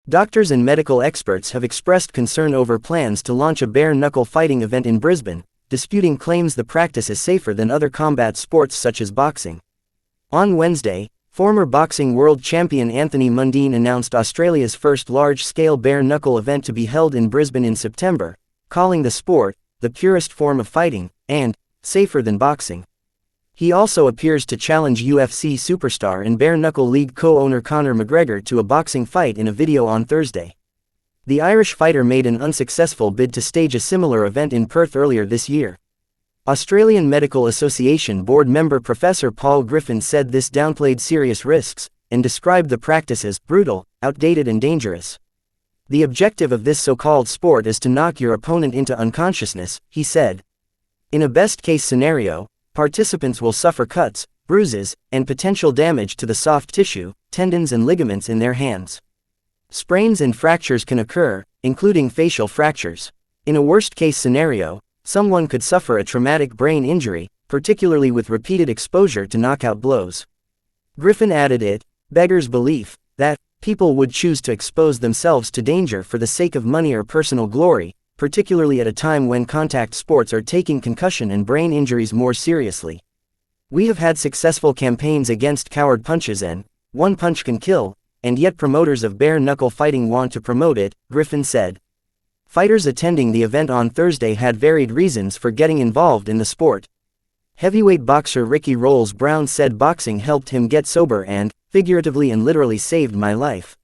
Doctors and medical experts have expressed concern over plans to launch a bare-knuckle fighting event in Brisbane, disputing claims the practice is safer than other combat sports such as boxing. On Wednesday, former boxing world champion Anthony Mundine announced Australia's first large-scale bare-knuckle event to be held in Brisbane in September, calling the sport the purest form of fighting and safer than boxing. He also appears to challenge UFC superstar and bare-knuckle league co-owner Conor McGregor to a boxing fight in a video on Thursday. The Irish fighter made an unsuccessful bid to stage a similar event in Perth earlier this year. Australian Medical Association board member Professor Paul Griffin said this downplayed serious risks, and described the practice as brutal, outdated and dangerous. The objective of this so-called sport is to knock your opponent into unconsciousness, he said. In a best-case scenario, participants will suffer cuts, bruises, and potential damage to the soft tissue, tendons and ligaments in their hands. Sprains and fractures can occur, including facial fractures. In a worst-case scenario, someone could suffer a traumatic brain injury, particularly with repeated exposure to knockout blows. Griffin added it beggars belief that people would choose to expose themselves to danger for the sake of money or personal glory, particularly at a time when contact sports are taking concussion and brain injuries more seriously. We have had successful campaigns against coward punches and one punch can kill, and yet promoters of bare-knuckle fighting want to promote it, Griffin said. Fighters attending the event on Thursday had varied reasons for getting involved in the sport. Heavyweight boxer Ricky Rolls Brown said boxing helped him get sober and, figuratively and literally, saved my life.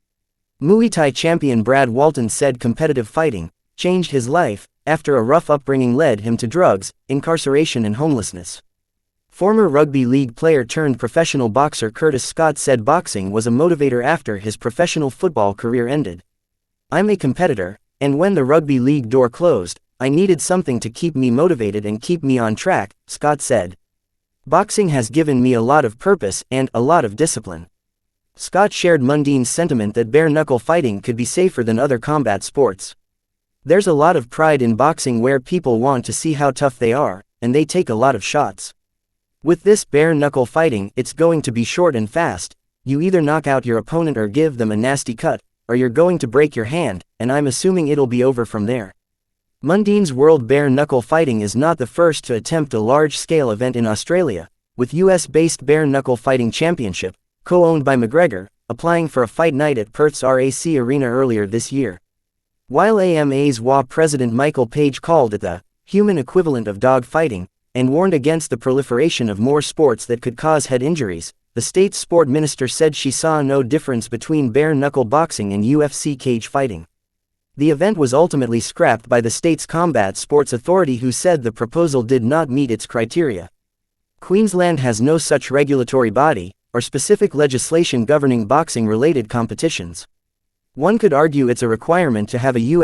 Muay Thai champion Brad Walton said competitive fighting changed his life, after a rough upbringing led him to drugs, incarceration and homelessness. Former rugby league player turned professional boxer Curtis Scott said boxing was a motivator after his professional football career ended. I'm a competitor, and when the rugby league door closed, I needed something to keep me motivated and keep me on track, Scott said. Boxing has given me a lot of purpose and a lot of discipline. Scott shared Mundine's sentiment that bare-knuckle fighting could be safer than other combat sports. There's a lot of pride in boxing where people want to see how tough they are, and they take a lot of shots. With this bare-knuckle fighting, it's going to be short and fast. You either knock out your opponent or give them a nasty cut, or you're going to break your hand, and I'm assuming it'll be over from there. Mundine's World Bare-Knuckle Fighting is not the first to attempt a large-scale event in Australia, with US-based Bare-Knuckle Fighting Championship, co-owned by McGregor, applying for a fight night at Perth's RAC Arena earlier this year. While AMA's WA president Michael Page called it the human equivalent of dog fighting, and warned against the proliferation of more sports that could cause head injuries, the state's sport minister said she saw no difference between bare-knuckle boxing and UFC cage fighting. The event was ultimately scrapped by the state's Combat Sports Authority, who said the proposal did not meet its criteria. Queensland has no such regulatory body, or specific legislation governing boxing-related competitions. One could argue it's a requirement to have a US